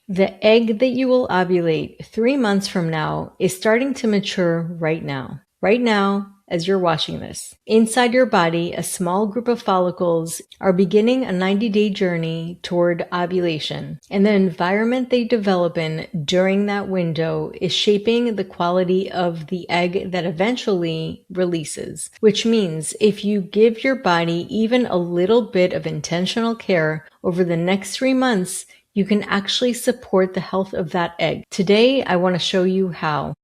The egg that you will ovulate 3 months from now is starting to mature right now. Right now, as you're watching this. Inside your body, a small group of follicles are beginning a 90-day journey toward ovulation. And the environment they develop in during that window is shaping the quality of the egg that eventually releases. Which means if you give your body even a little bit of intentional care over the next 3 months, you can actually support the health of that egg. Today, I want to show you how.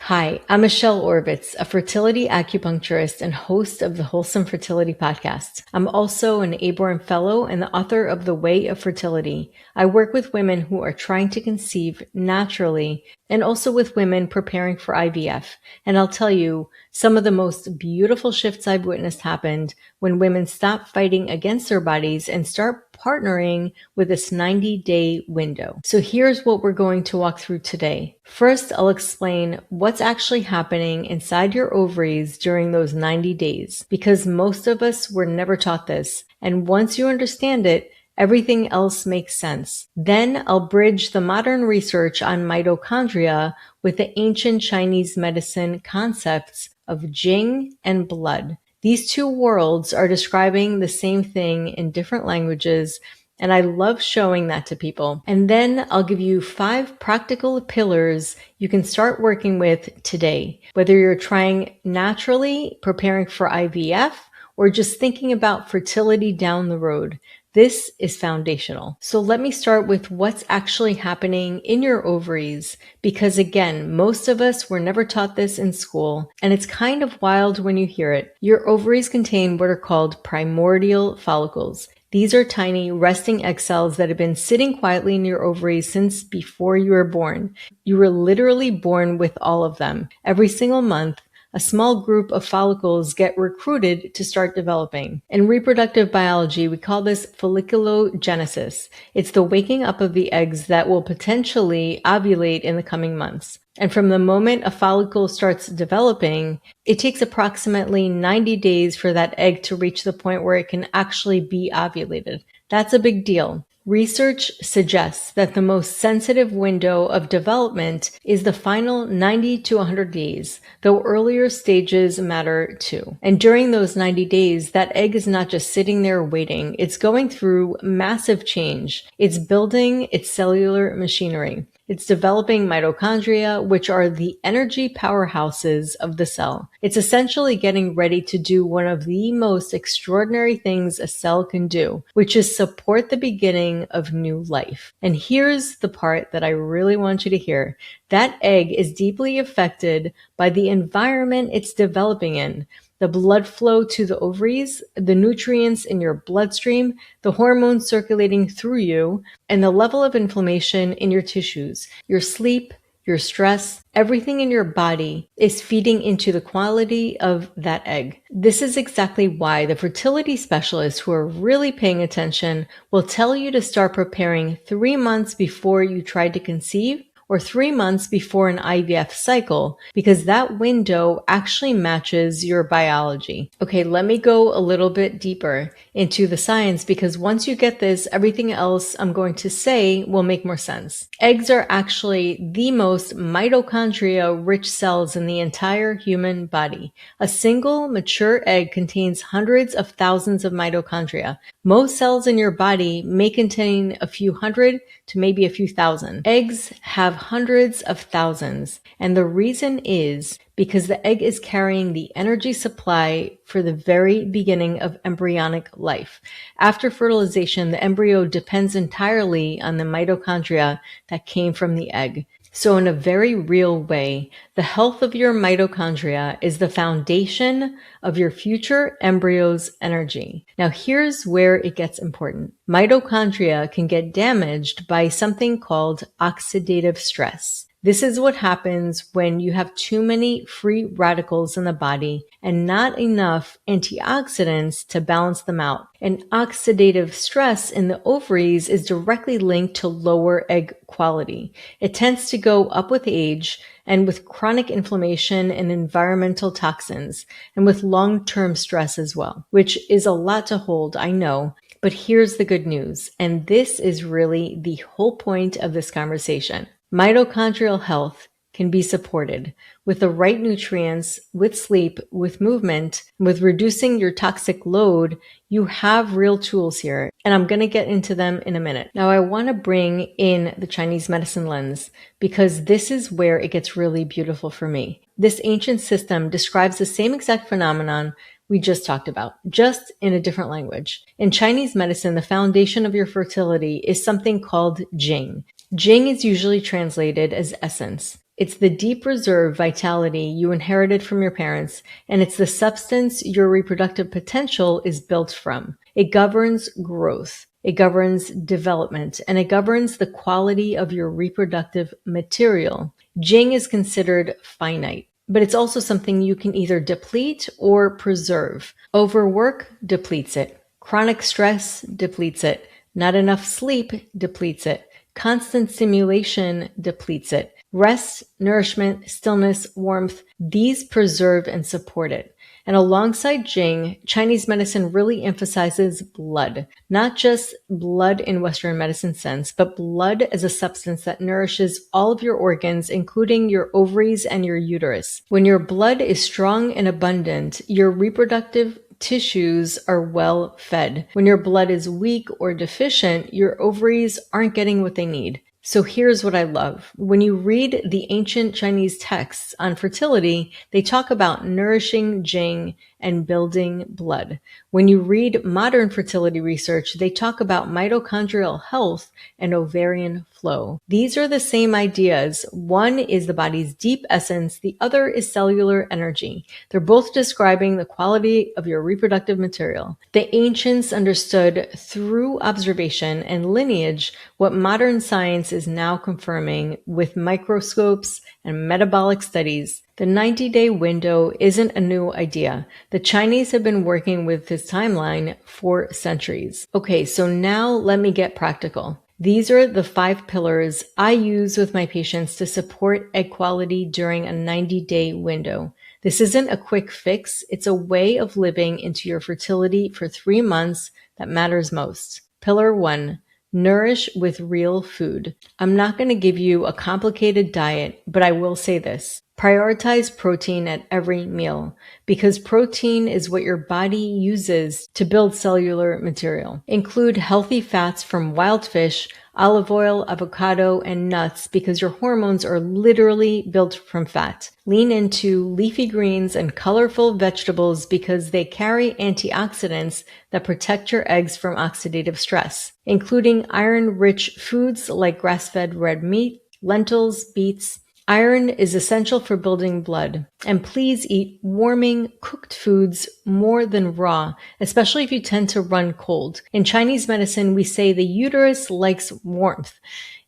Hi, I'm Michelle Orbitz, a fertility acupuncturist and host of the Wholesome Fertility Podcast. I'm also an Aborn Fellow and the author of The Way of Fertility. I work with women who are trying to conceive naturally and also with women preparing for IVF. And I'll tell you, some of the most beautiful shifts I've witnessed happened when women stop fighting against their bodies and start partnering with this 90-day window. So here's what we're going to walk through today. First, I'll explain what's actually happening inside your ovaries during those 90 days, because most of us were never taught this. And once you understand it, everything else makes sense. Then I'll bridge the modern research on mitochondria with the ancient Chinese medicine concepts of Jing and Blood. These two worlds are describing the same thing in different languages, and I love showing that to people. And then I'll give you 5 practical pillars you can start working with today, whether you're trying naturally, preparing for IVF, or just thinking about fertility down the road. This is foundational. So let me start with what's actually happening in your ovaries, because again, most of us were never taught this in school, and it's kind of wild when you hear it. Your ovaries contain what are called primordial follicles. These are tiny resting egg cells that have been sitting quietly in your ovaries since before you were born. You were literally born with all of them. Every single month, a small group of follicles get recruited to start developing. In reproductive biology, we call this folliculogenesis. It's the waking up of the eggs that will potentially ovulate in the coming months. And from the moment a follicle starts developing, it takes approximately 90 days for that egg to reach the point where it can actually be ovulated. That's a big deal. Research suggests that the most sensitive window of development is the final 90 to 100 days, though earlier stages matter too. And during those 90 days, that egg is not just sitting there waiting. It's going through massive change. It's building its cellular machinery. It's developing mitochondria, which are the energy powerhouses of the cell. It's essentially getting ready to do one of the most extraordinary things a cell can do, which is support the beginning of new life. And here's the part that I really want you to hear. That egg is deeply affected by the environment it's developing in. The blood flow to the ovaries, the nutrients in your bloodstream, the hormones circulating through you, and the level of inflammation in your tissues, your sleep, your stress, everything in your body is feeding into the quality of that egg. This is exactly why the fertility specialists who are really paying attention will tell you to start preparing 3 months before you try to conceive, or 3 months before an IVF cycle, because that window actually matches your biology. Okay, let me go a little bit deeper into the science, because once you get this, everything else I'm going to say will make more sense. Eggs are actually the most mitochondria-rich cells in the entire human body. A single mature egg contains hundreds of thousands of mitochondria. Most cells in your body may contain a few hundred to maybe a few thousand. Eggs have hundreds of thousands, and the reason is because the egg is carrying the energy supply for the very beginning of embryonic life. After fertilization, the embryo depends entirely on the mitochondria that came from the egg. So in a very real way, the health of your mitochondria is the foundation of your future embryo's energy. Now here's where it gets important. Mitochondria can get damaged by something called oxidative stress. This is what happens when you have too many free radicals in the body and not enough antioxidants to balance them out. And oxidative stress in the ovaries is directly linked to lower egg quality. It tends to go up with age and with chronic inflammation and environmental toxins, and with long-term stress as well, which is a lot to hold, I know. But here's the good news, and this is really the whole point of this conversation. Mitochondrial health can be supported with the right nutrients, with sleep, with movement, with reducing your toxic load. You have real tools here, and I'm going to get into them in a minute. Now, I want to bring in the Chinese medicine lens because this is where it gets really beautiful for me. This ancient system describes the same exact phenomenon we just talked about, just in a different language. In Chinese medicine, the foundation of your fertility is something called Jing. Jing is usually translated as essence. It's the deep reserve vitality you inherited from your parents, and it's the substance your reproductive potential is built from. It governs growth, it governs development, and it governs the quality of your reproductive material. Jing is considered finite, but it's also something you can either deplete or preserve. Overwork depletes it. Chronic stress depletes it. Not enough sleep depletes it. Constant stimulation depletes it. Rest, nourishment, stillness, warmth, these preserve and support it. And alongside Jing, Chinese medicine really emphasizes blood, not just blood in Western medicine sense, but blood as a substance that nourishes all of your organs, including your ovaries and your uterus. When your blood is strong and abundant, your reproductive tissues are well fed. When your blood is weak or deficient, your ovaries aren't getting what they need. So here's what I love. When you read the ancient Chinese texts on fertility, they talk about nourishing Jing and building blood. When you read modern fertility research, they talk about mitochondrial health and ovarian flow. These are the same ideas. One is the body's deep essence. The other is cellular energy. They're both describing the quality of your reproductive material. The ancients understood through observation and lineage what modern science is now confirming with microscopes and metabolic studies. The 90-day window isn't a new idea. The Chinese have been working with this timeline for centuries. Okay, so now let me get practical. These are the 5 pillars I use with my patients to support egg quality during a 90-day window. This isn't a quick fix. It's a way of living into your fertility for 3 months that matters most. Pillar 1. Nourish with real food. I'm not going to give you a complicated diet, but I will say this. Prioritize protein at every meal because protein is what your body uses to build cellular material. Include healthy fats from wild fish, olive oil, avocado, and nuts because your hormones are literally built from fat. Lean into leafy greens and colorful vegetables because they carry antioxidants that protect your eggs from oxidative stress, including iron-rich foods like grass-fed red meat, lentils, beets. Iron is essential for building blood. And please eat warming, cooked foods more than raw, especially if you tend to run cold. In Chinese medicine, we say the uterus likes warmth.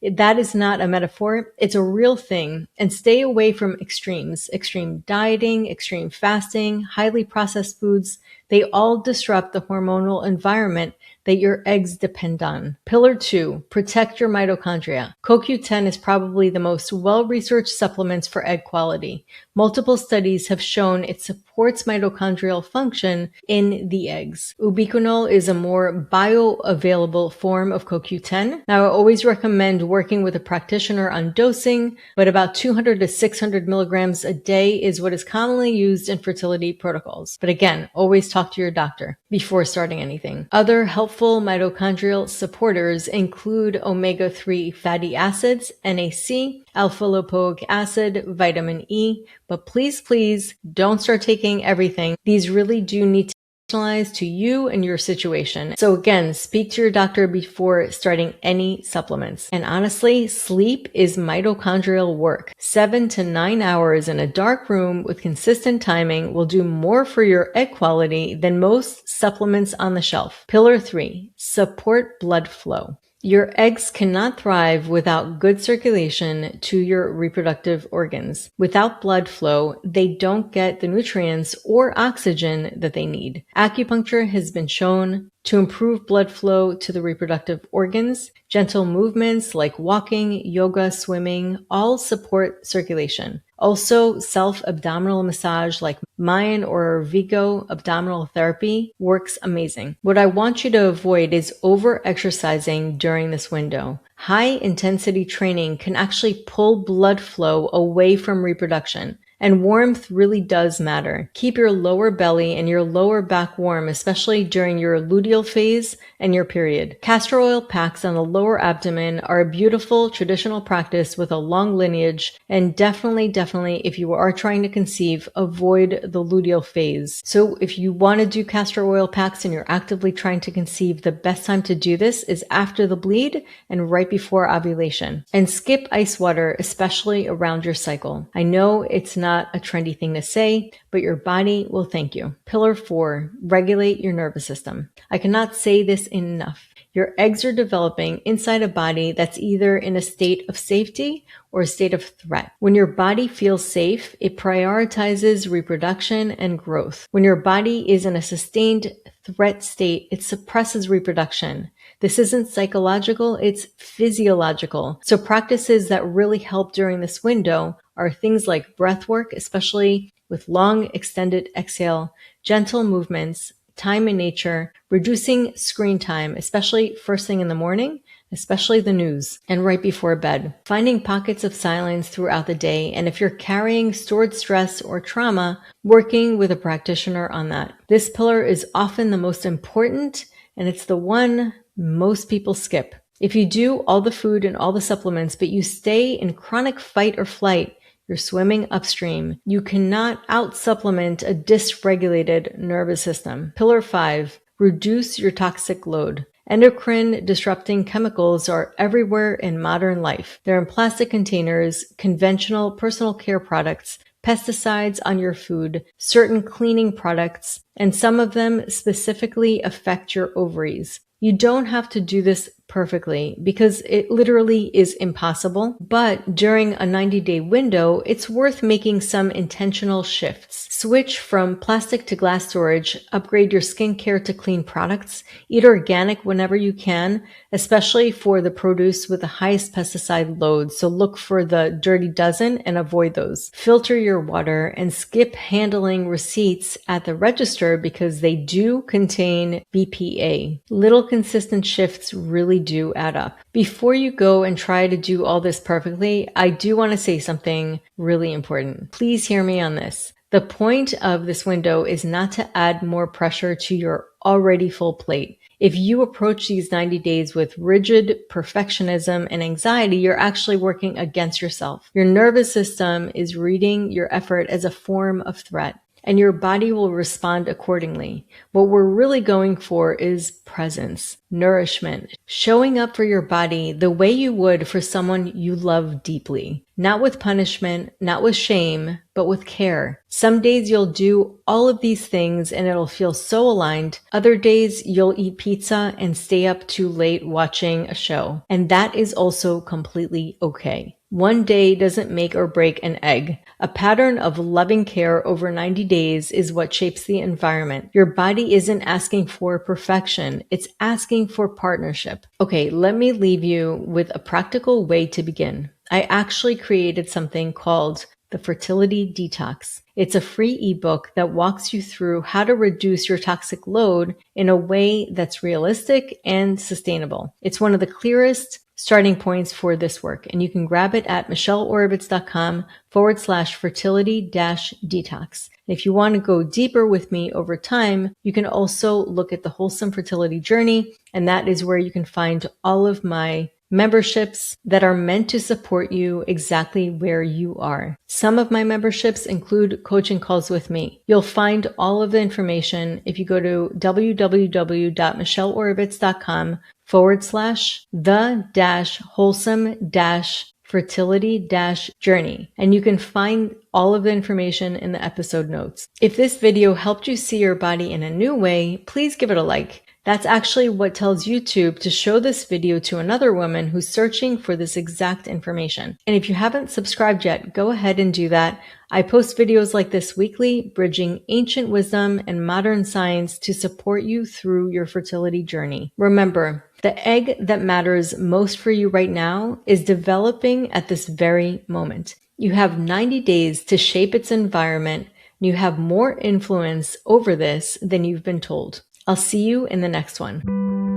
That is not a metaphor. It's a real thing. And stay away from extremes. Extreme dieting, extreme fasting, highly processed foods. They all disrupt the hormonal environment that your eggs depend on. Pillar 2, protect your mitochondria. CoQ10 is probably the most well-researched supplements for egg quality. Multiple studies have shown it supports mitochondrial function in the eggs. Ubiquinol is a more bioavailable form of CoQ10. Now, I always recommend working with a practitioner on dosing, but about 200 to 600 milligrams a day is what is commonly used in fertility protocols. But again, always talk to your doctor before starting anything. Other helpful mitochondrial supporters include omega-3 fatty acids, NAC, alpha-lipoic acid, vitamin E, but please don't start taking everything. These really do need to be personalized to you and your situation. So again, speak to your doctor before starting any supplements. And honestly, sleep is mitochondrial work. 7 to 9 hours in a dark room with consistent timing will do more for your egg quality than most supplements on the shelf. Pillar 3, support blood flow. Your eggs cannot thrive without good circulation to your reproductive organs. Without blood flow, they don't get the nutrients or oxygen that they need. Acupuncture has been shown to improve blood flow to the reproductive organs. Gentle movements like walking, yoga, swimming all support circulation. Also, self-abdominal massage like mine or Vigo abdominal therapy works amazing. What I want you to avoid is over-exercising during this window. High-intensity training can actually pull blood flow away from reproduction. And warmth really does matter. Keep your lower belly and your lower back warm, especially during your luteal phase and your period. Castor oil packs on the lower abdomen are a beautiful traditional practice with a long lineage, and definitely, if you are trying to conceive, avoid the luteal phase. So if you want to do castor oil packs and you're actively trying to conceive, the best time to do this is after the bleed and right before ovulation. And skip ice water, especially around your cycle. I know it's not a trendy thing to say, but your body will thank you. Pillar 4, regulate your nervous system. I cannot say this enough. Your eggs are developing inside a body that's either in a state of safety or a state of threat. When your body feels safe, it prioritizes reproduction and growth. When your body is in a sustained threat state, it suppresses reproduction. This isn't psychological, it's physiological. So practices that really help during this window are things like breath work, especially with long extended exhale, gentle movements, time in nature, reducing screen time, especially first thing in the morning, especially the news, and right before bed. Finding pockets of silence throughout the day, and if you're carrying stored stress or trauma, working with a practitioner on that. This pillar is often the most important, and it's the one most people skip. If you do all the food and all the supplements, but you stay in chronic fight or flight, you're swimming upstream. You cannot out-supplement a dysregulated nervous system. Pillar 5, reduce your toxic load. Endocrine disrupting chemicals are everywhere in modern life. They're in plastic containers, conventional personal care products, pesticides on your food, certain cleaning products, and some of them specifically affect your ovaries. You don't have to do this perfectly because it literally is impossible. But during a 90-day window, it's worth making some intentional shifts. Switch from plastic to glass storage, upgrade your skincare to clean products, eat organic whenever you can, especially for the produce with the highest pesticide load. So look for the dirty dozen and avoid those. Filter your water and skip handling receipts at the register because they do contain BPA. Little consistent shifts really do add up. Before you go and try to do all this perfectly, I do want to say something really important. Please hear me on this. The point of this window is not to add more pressure to your already full plate. If you approach these 90 days with rigid perfectionism and anxiety, you're actually working against yourself. Your nervous system is reading your effort as a form of threat, and your body will respond accordingly. What we're really going for is presence, nourishment, showing up for your body the way you would for someone you love deeply. Not with punishment, not with shame, but with care. Some days you'll do all of these things and it'll feel so aligned. Other days you'll eat pizza and stay up too late watching a show. And that is also completely okay. One day doesn't make or break an egg. A pattern of loving care over 90 days is what shapes the environment. Your body isn't asking for perfection. It's asking for partnership. Okay, let me leave you with a practical way to begin. I actually created something called the Fertility Detox. It's a free ebook that walks you through how to reduce your toxic load in a way that's realistic and sustainable. It's one of the clearest starting points for this work, and you can grab it at michelleorovitz.com/fertility-detox. And if you want to go deeper with me over time, you can also look at the Wholesome Fertility Journey, and that is where you can find all of my memberships that are meant to support you exactly where you are. Some of my memberships include coaching calls with me. You'll find all of the information if you go to www.michelleorovitz.com/the-wholesome-fertility-journey. And you can find all of the information in the episode notes. If this video helped you see your body in a new way, please give it a like. That's actually what tells YouTube to show this video to another woman who's searching for this exact information. And if you haven't subscribed yet, go ahead and do that. I post videos like this weekly, bridging ancient wisdom and modern science to support you through your fertility journey. Remember, the egg that matters most for you right now is developing at this very moment. You have 90 days to shape its environment, and you have more influence over this than you've been told. I'll see you in the next one.